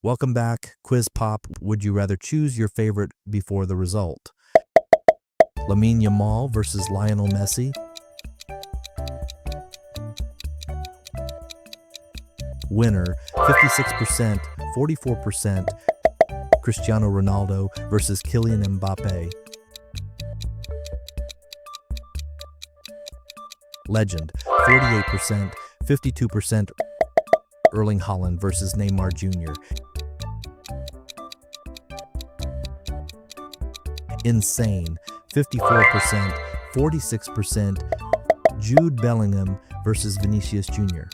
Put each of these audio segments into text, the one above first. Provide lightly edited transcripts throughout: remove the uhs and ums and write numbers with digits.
Welcome back, Quiz Pop. Would you rather choose your favorite before the result? Lamine Yamal versus Lionel Messi. Winner, 56%, 44%. Cristiano Ronaldo versus Kylian Mbappe. Legend, 48%, 52%. Erling Haaland versus Neymar Jr. Insane, 54%, 46%. Jude Bellingham versus Vinicius Jr.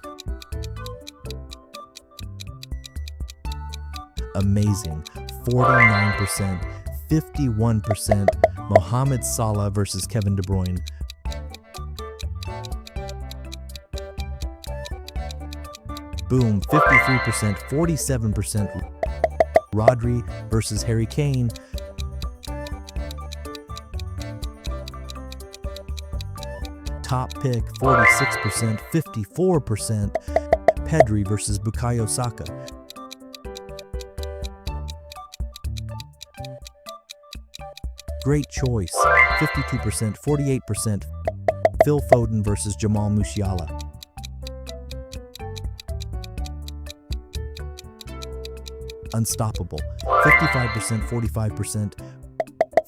Amazing, 49%, 51%. Mohamed Salah versus Kevin De Bruyne. Boom, 53%, 47%. Rodri versus Harry Kane. Top pick, 46%, 54%. Pedri versus Bukayo Saka. Great choice, 52%, 48%. Phil Foden versus Jamal Musiala. Unstoppable, 55%, 45%.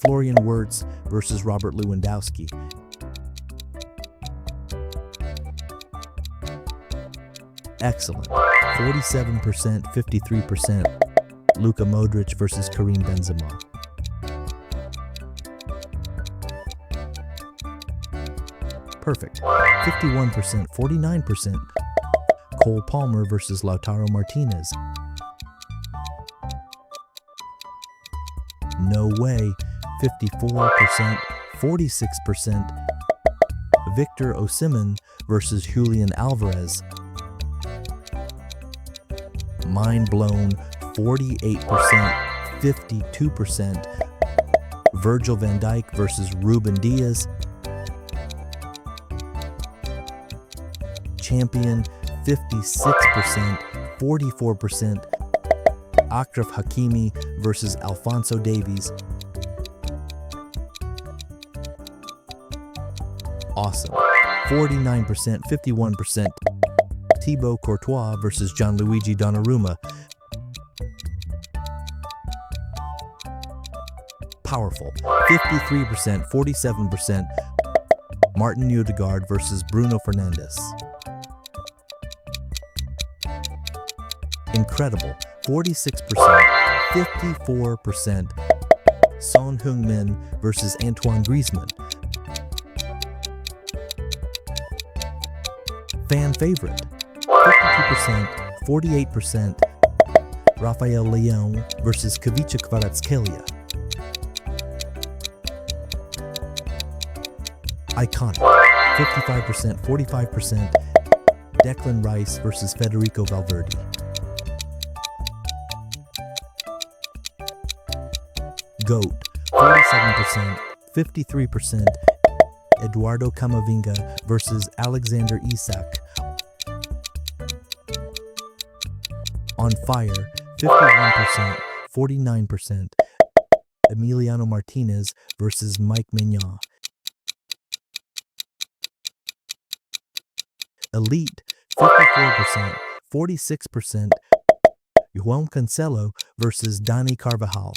Florian Wirtz versus Robert Lewandowski. Excellent, 47%, 53%. Luka Modric versus Karim Benzema. Perfect, 51%, 49%. Cole Palmer versus Lautaro Martinez. No way, 54%, 46%. Victor Osimhen versus Julian Alvarez. Mind blown, 48%, 52%. Virgil van Dijk versus Ruben Diaz. Champion, 56%, 44%. Achraf Hakimi versus Alphonso Davies. Awesome, 49%, 51%. Thibaut Courtois versus Gianluigi Donnarumma. Powerful, 53%, 47%. Martin Ødegaard versus Bruno Fernandes. Incredible, 46%, 54%. Son Heung-min versus Antoine Griezmann. Fan favorite, 52%, 48%. Rafael Leão versus Kavicha Kvaratskhelia. Iconic, 55%, 45%. Declan Rice versus Federico Valverde. GOAT, 47%, 53%. Eduardo Camavinga versus Alexander Isak. On fire, 51%, 49%. Emiliano Martinez versus Mike Maignan. Elite, 54%, 46%. João Cancelo versus Dani Carvajal.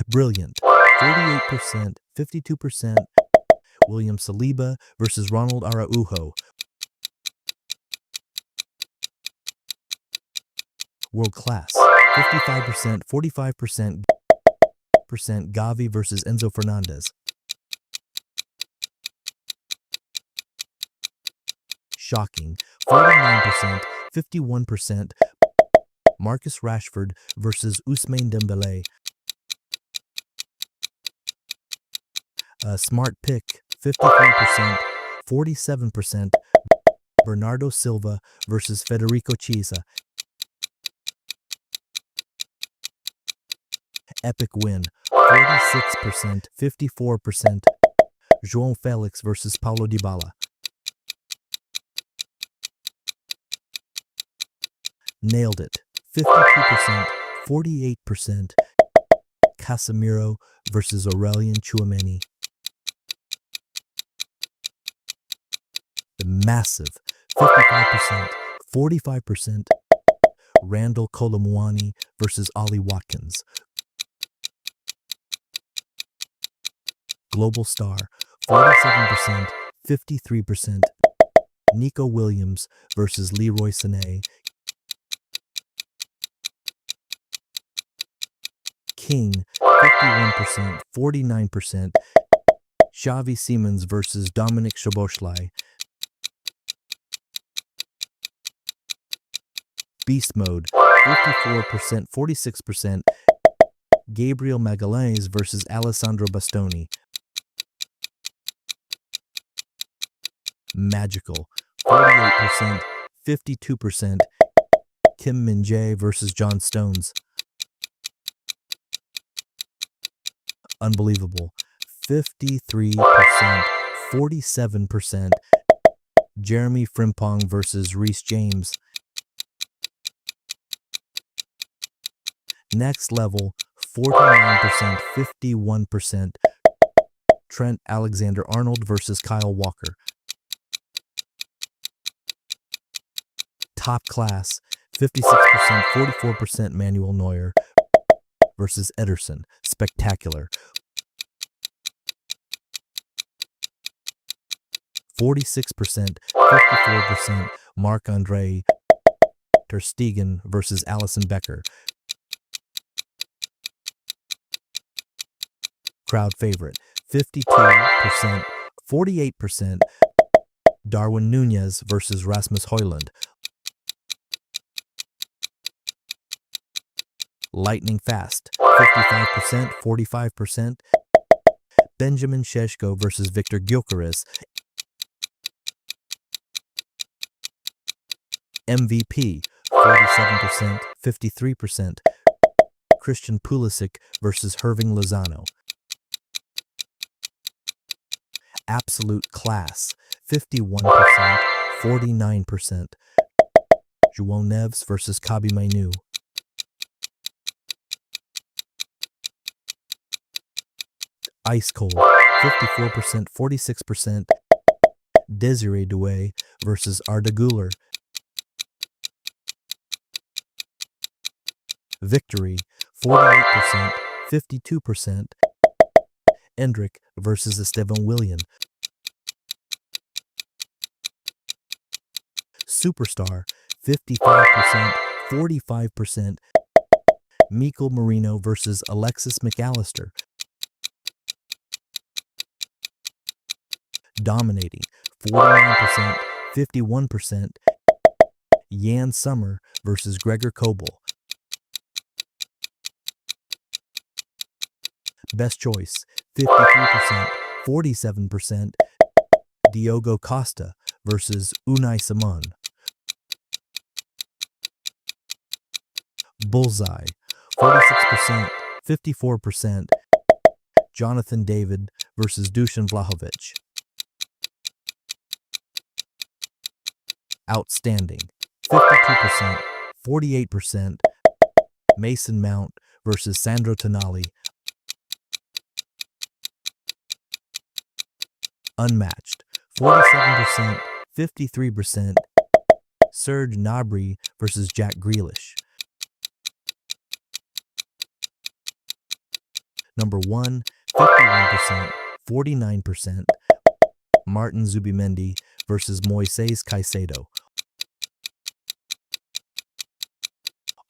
Brilliant, 48%, 52%. William Saliba versus Ronald Araujo. World class, 55%, 45%. Gavi versus Enzo Fernandez. Shocking, 49%, 51%. Marcus Rashford versus Ousmane Dembélé. Smart pick, 53%, 47%. Bernardo Silva versus Federico Chiesa. Epic win, 46%, 54%. João Felix versus Paulo Dybala. Nailed it. 52%, 48%. Casemiro versus Aurelien Tchouameni. The massive 55%, 45%. Randall Kolo Muani versus Ollie Watkins. Global star 47%, 53%. Nico Williams versus Leroy Sané. King 51%, 49%. Xavi Simons versus Dominic Szoboszlai. Beast mode 54%, 46%. Gabriel Magalhães versus Alessandro Bastoni. Magical 48%, 52%. Kim Min-jae versus John Stones. Unbelievable 53%, 47%. Jeremy Frimpong versus Reece James. Next level 49%, 51%. Trent Alexander-Arnold versus Kyle Walker. Top class 56%, 44%. Manuel Neuer versus Ederson. Spectacular 46%, 54%. Marc-Andre Ter Stegen versus Alisson Becker. Crowd favorite 52%, 48%. Darwin Nunez versus Rasmus Højlund. Lightning fast 55%, 45%. Benjamin Šeško versus Viktor Gyökeres. MVP 47%, 53%. Christian Pulisic versus Hirving Lozano. Absolute class 51%, 49%. João Neves versus Kobbie Mainoo. Ice cold 54%, 46%. Desiree Doué versus Arda Güler. Victory 48%, 52%. Endrick versus Esteban Willian. Superstar 55%, 45%. Mikel Merino versus Alexis McAllister. Dominating 49%, 51%. Jan Sommer versus Gregor Kobel. Best choice 53%, 47%. Diogo Costa versus Unai Simon. Bullseye 46%, 54%. Jonathan David versus Dusan Vlahovic. Outstanding 52%, 48%. Mason Mount versus Sandro Tonali. Unmatched 47%, 53%. Serge Gnabry versus Jack Grealish. Number 1, 51%, 49%. Martin Zubimendi versus Moises Caicedo.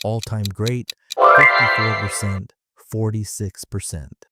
All-time great 54%, 46%.